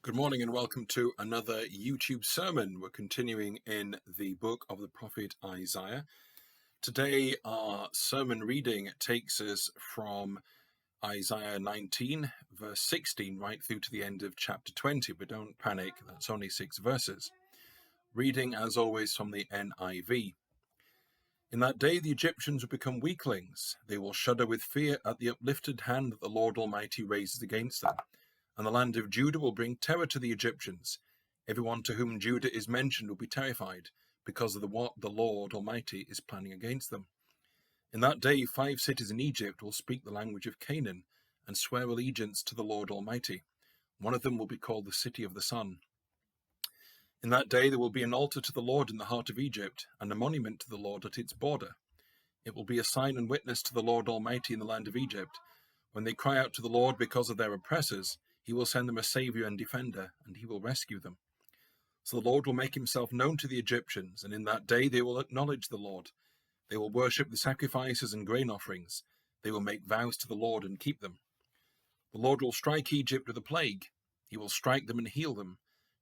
Good morning and welcome to another YouTube sermon. We're continuing in the book of the prophet Isaiah. Today our sermon reading takes us from Isaiah 19 verse 16 right through to the end of chapter 20, but don't panic, that's only 6 verses. Reading as always from the NIV. In that day the Egyptians will become weaklings. They will shudder with fear at the uplifted hand that the Lord Almighty raises against them. And the land of Judah will bring terror to the Egyptians. Everyone to whom Judah is mentioned will be terrified because of what the Lord Almighty is planning against them. In that day 5 cities in Egypt will speak the language of Canaan and swear allegiance to the Lord Almighty. One of them will be called the City of the Sun. In that day there will be an altar to the Lord in the heart of Egypt, and a monument to the Lord at its border. It will be a sign and witness to the Lord Almighty in the land of Egypt. When they cry out to the Lord because of their oppressors, he will send them a savior and defender, and he will rescue them. So the Lord will make himself known to the Egyptians, and in that day they will acknowledge the Lord. They will worship the sacrifices and grain offerings. They will make vows to the Lord and keep them. The Lord will strike Egypt with a plague. He will strike them and heal them.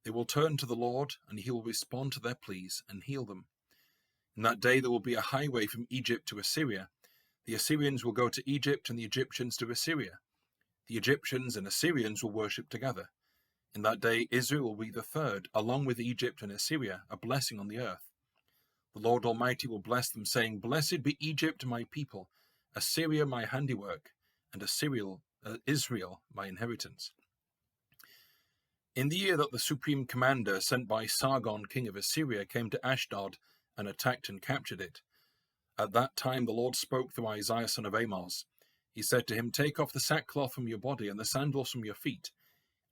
They will turn to the Lord, and he will respond to their pleas and heal them. In that day there will be a highway from Egypt to Assyria. The Assyrians will go to Egypt, and the Egyptians to Assyria. The Egyptians and Assyrians will worship together. In that day Israel will be the third, along with Egypt and Assyria, a blessing on the earth. The Lord Almighty will bless them, saying, "Blessed be Egypt, my people, Assyria, my handiwork, and Israel, my inheritance." In the year that the supreme commander sent by Sargon, king of Assyria, came to Ashdod and attacked and captured it, at that time the Lord spoke through Isaiah son of Amoz. He said to him, "Take off the sackcloth from your body and the sandals from your feet."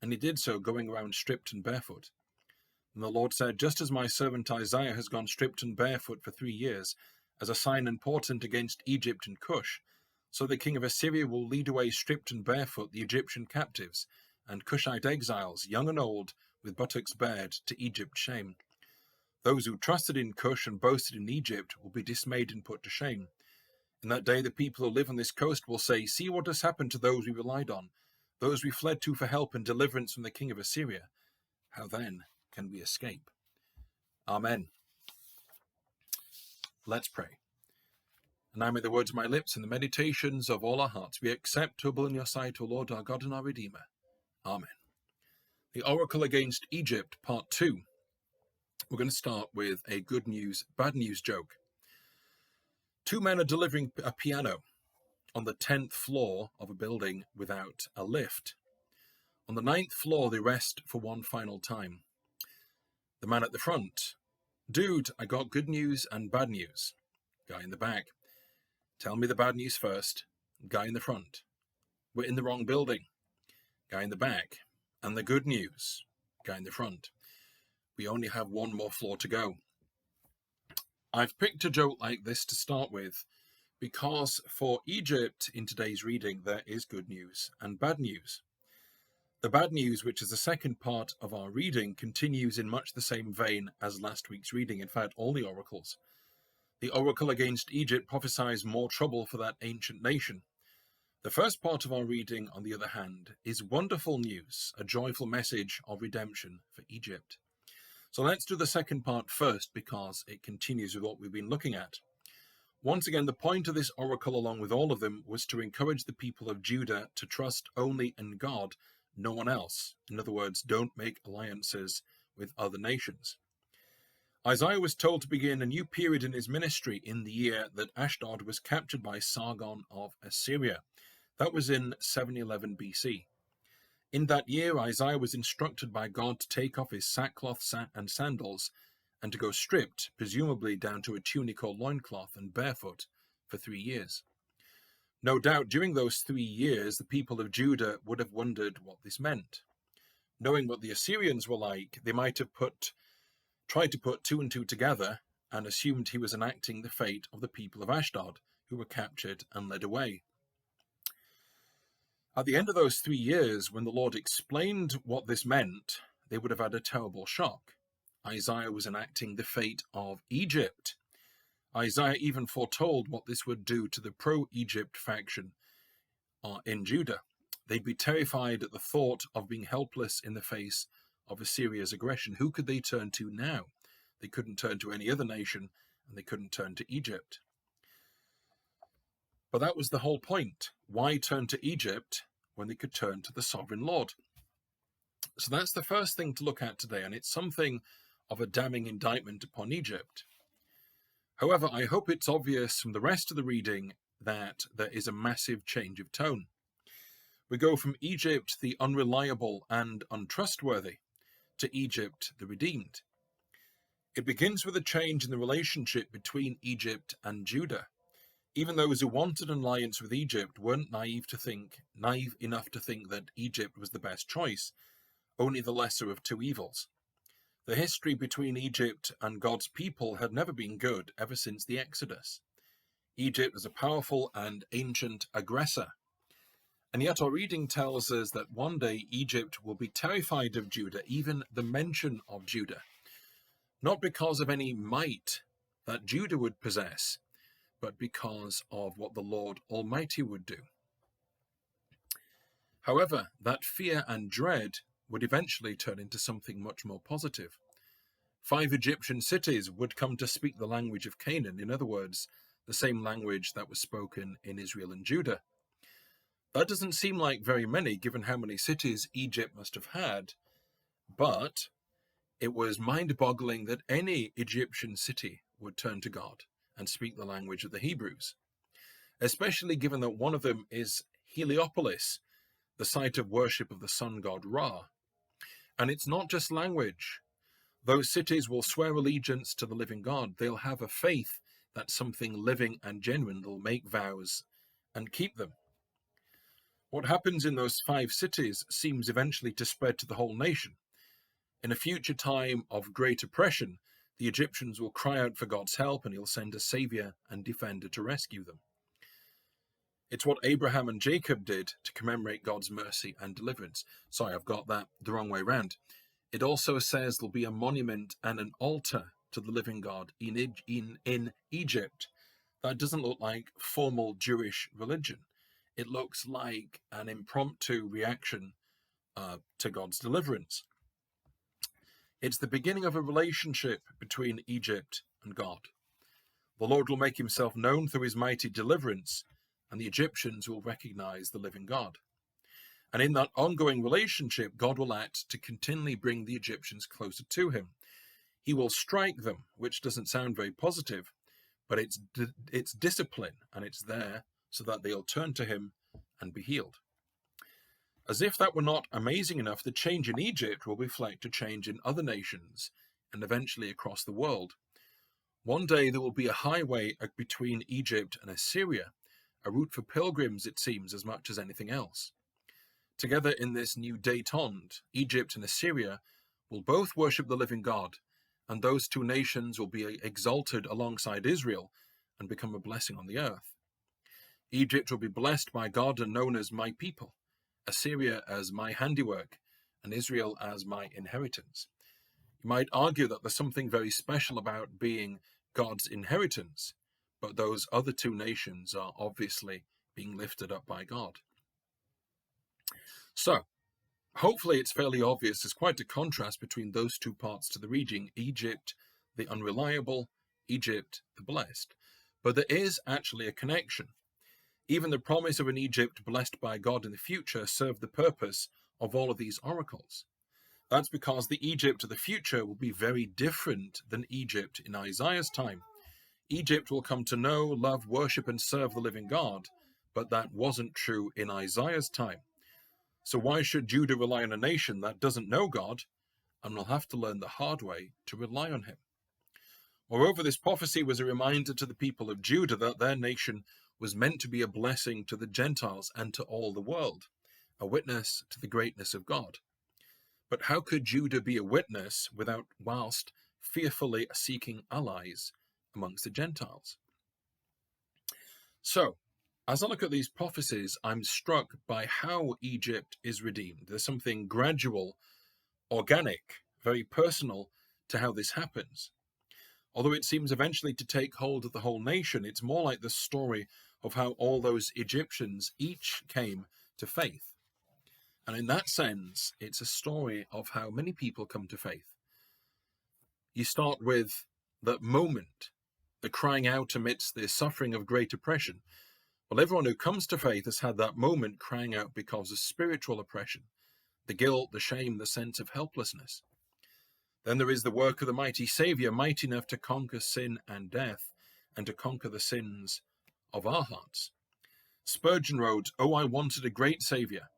And he did so, going around stripped and barefoot. And the Lord said, "Just as my servant Isaiah has gone stripped and barefoot for 3 years, as a sign and portent against Egypt and Cush, so the king of Assyria will lead away stripped and barefoot the Egyptian captives, and Cushite exiles, young and old, with buttocks bared, to Egypt's shame. Those who trusted in Cush and boasted in Egypt will be dismayed and put to shame. In that day the people who live on this coast will say, 'See what has happened to those we relied on, those we fled to for help and deliverance from the king of Assyria. How then can we escape?'" Amen. Let's pray. And now may the words of my lips and the meditations of all our hearts be acceptable in your sight, O Lord, our God and our Redeemer. Amen. The Oracle Against Egypt, Part 2. We're going to start with a good news, bad news joke. 2 men are delivering a piano on the 10th floor of a building without a lift. On the 9th floor, they rest for one final time. The man at the front: "Dude, I got good news and bad news." Guy in the back: "Tell me the bad news first." Guy in the front: "We're in the wrong building." Guy in the back: "And the good news." Guy in the front: "We only have one more floor to go." I've picked a joke like this to start with because for Egypt in today's reading there is good news and bad news. The bad news, which is the second part of our reading, continues in much the same vein as last week's reading, in fact all the oracles. The oracle against Egypt prophesies more trouble for that ancient nation. The first part of our reading, on the other hand, is wonderful news, a joyful message of redemption for Egypt. So let's do the second part first, because it continues with what we've been looking at. Once again, the point of this oracle, along with all of them, was to encourage the people of Judah to trust only in God, no one else. In other words, don't make alliances with other nations. Isaiah was told to begin a new period in his ministry in the year that Ashdod was captured by Sargon of Assyria. That was in 711 BC. In that year, Isaiah was instructed by God to take off his sackcloth and sandals and to go stripped, presumably down to a tunic or loincloth, and barefoot for 3 years. No doubt during those 3 years, the people of Judah would have wondered what this meant. Knowing what the Assyrians were like, they might have tried to put 2 and 2 together and assumed he was enacting the fate of the people of Ashdod, who were captured and led away. At the end of those 3 years, when the Lord explained what this meant, they would have had a terrible shock. Isaiah was enacting the fate of Egypt. Isaiah even foretold what this would do to the pro-Egypt faction in Judah. They'd be terrified at the thought of being helpless in the face of Assyria's aggression. Who could they turn to now? They couldn't turn to any other nation, and they couldn't turn to Egypt. But that was the whole point. Why turn to Egypt when they could turn to the sovereign Lord? So that's the first thing to look at today, and it's something of a damning indictment upon Egypt. However, I hope it's obvious from the rest of the reading that there is a massive change of tone. We go from Egypt, the unreliable and untrustworthy, to Egypt, the redeemed. It begins with a change in the relationship between Egypt and Judah. Even those who wanted an alliance with Egypt weren't naive enough to think that Egypt was the best choice, only the lesser of two evils. The history between Egypt and God's people had never been good ever since the Exodus. Egypt was a powerful and ancient aggressor. And yet our reading tells us that one day Egypt will be terrified of Judah, even the mention of Judah. Not because of any might that Judah would possess, but because of what the Lord Almighty would do. However, that fear and dread would eventually turn into something much more positive. 5 Egyptian cities would come to speak the language of Canaan, in other words, the same language that was spoken in Israel and Judah. That doesn't seem like very many, given how many cities Egypt must have had, but it was mind-boggling that any Egyptian city would turn to God and speak the language of the Hebrews, especially given that one of them is Heliopolis, the site of worship of the sun god Ra. And it's not just language. Those cities will swear allegiance to the living God. They'll have a faith that something living and genuine will make vows and keep them. What happens in those 5 cities seems eventually to spread to the whole nation. In a future time of great oppression, the Egyptians will cry out for God's help, and he'll send a savior and defender to rescue them. It's what Abraham and Jacob did to commemorate God's mercy and deliverance. Sorry, I've got that the wrong way round. It also says there'll be a monument and an altar to the living God in Egypt. That doesn't look like formal Jewish religion. It looks like an impromptu reaction to God's deliverance. It's the beginning of a relationship between Egypt and God. The Lord will make himself known through his mighty deliverance, and the Egyptians will recognize the living God. And in that ongoing relationship, God will act to continually bring the Egyptians closer to him. He will strike them, which doesn't sound very positive, but it's discipline, and it's there so that they'll turn to him and be healed. As if that were not amazing enough, the change in Egypt will reflect a change in other nations and eventually across the world. One day there will be a highway between Egypt and Assyria, a route for pilgrims, it seems, as much as anything else. Together in this new détente, Egypt and Assyria will both worship the living God, and those 2 nations will be exalted alongside Israel and become a blessing on the earth. Egypt will be blessed by God and known as my people, Assyria as my handiwork, and Israel as my inheritance. You might argue that there's something very special about being God's inheritance, but those other 2 nations are obviously being lifted up by God. So, hopefully it's fairly obvious there's quite a contrast between those 2 parts to the reading, Egypt, the unreliable, Egypt, the blessed. But there is actually a connection. Even the promise of an Egypt blessed by God in the future served the purpose of all of these oracles. That's because the Egypt of the future will be very different than Egypt in Isaiah's time. Egypt will come to know, love, worship, and serve the living God, but that wasn't true in Isaiah's time. So why should Judah rely on a nation that doesn't know God and will have to learn the hard way to rely on him? Moreover, this prophecy was a reminder to the people of Judah that their nation was meant to be a blessing to the Gentiles and to all the world, a witness to the greatness of God. But how could Judah be a witness whilst fearfully seeking allies amongst the Gentiles? So, as I look at these prophecies, I'm struck by how Egypt is redeemed. There's something gradual, organic, very personal to how this happens. Although it seems eventually to take hold of the whole nation, it's more like the story of how all those Egyptians each came to faith. And in that sense, it's a story of how many people come to faith. You start with that moment, the crying out amidst the suffering of great oppression. Well, everyone who comes to faith has had that moment crying out because of spiritual oppression, the guilt, the shame, the sense of helplessness. Then there is the work of the mighty Saviour, mighty enough to conquer sin and death, and to conquer the sins of our hearts. Spurgeon wrote, "Oh, I wanted a great Saviour.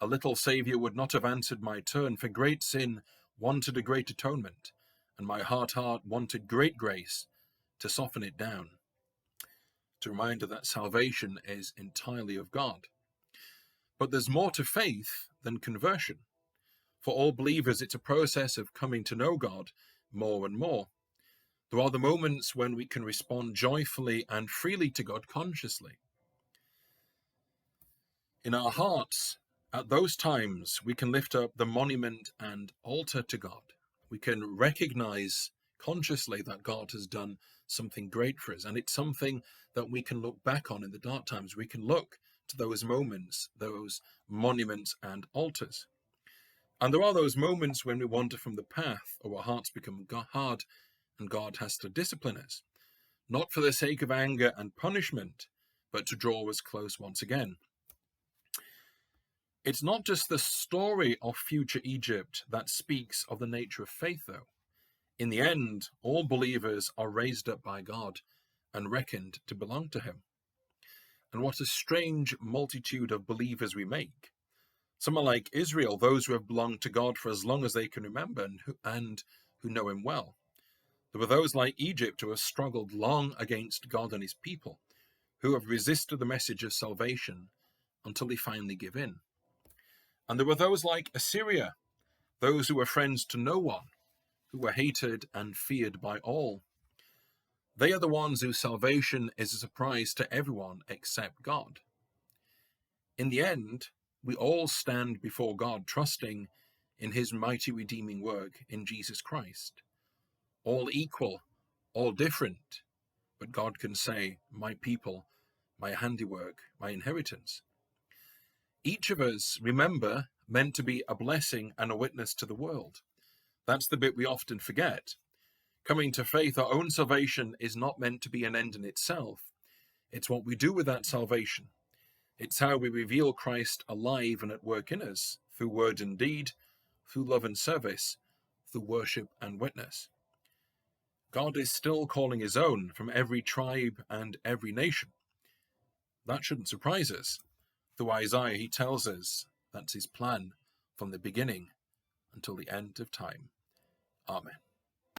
A little Saviour would not have answered my turn, for great sin wanted a great atonement, and my heart wanted great grace to soften it down." It's a reminder that salvation is entirely of God. But there's more to faith than conversion. For all believers, it's a process of coming to know God more and more. There are the moments when we can respond joyfully and freely to God consciously. In our hearts, at those times, we can lift up the monument and altar to God. We can recognize consciously that God has done something great for us, and it's something that we can look back on in the dark times. We can look to those moments, those monuments and altars. And there are those moments when we wander from the path, or our hearts become hard, and God has to discipline us, not for the sake of anger and punishment, but to draw us close once again. It's not just the story of future Egypt that speaks of the nature of faith, though. In the end, all believers are raised up by God and reckoned to belong to him. And what a strange multitude of believers we make. Some are like Israel, those who have belonged to God for as long as they can remember and who know him well. There were those like Egypt who have struggled long against God and his people, who have resisted the message of salvation until they finally give in. And there were those like Assyria, those who were friends to no one, who were hated and feared by all. They are the ones whose salvation is a surprise to everyone except God. In the end, we all stand before God trusting in his mighty redeeming work in Jesus Christ. All equal, all different, but God can say, "My people, my handiwork, my inheritance." Each of us, remember, meant to be a blessing and a witness to the world. That's the bit we often forget. Coming to faith, our own salvation is not meant to be an end in itself. It's what we do with that salvation. It's how we reveal Christ alive and at work in us, through word and deed, through love and service, through worship and witness. God is still calling his own from every tribe and every nation. That shouldn't surprise us. Through Isaiah, he tells us that's his plan from the beginning until the end of time. Amen.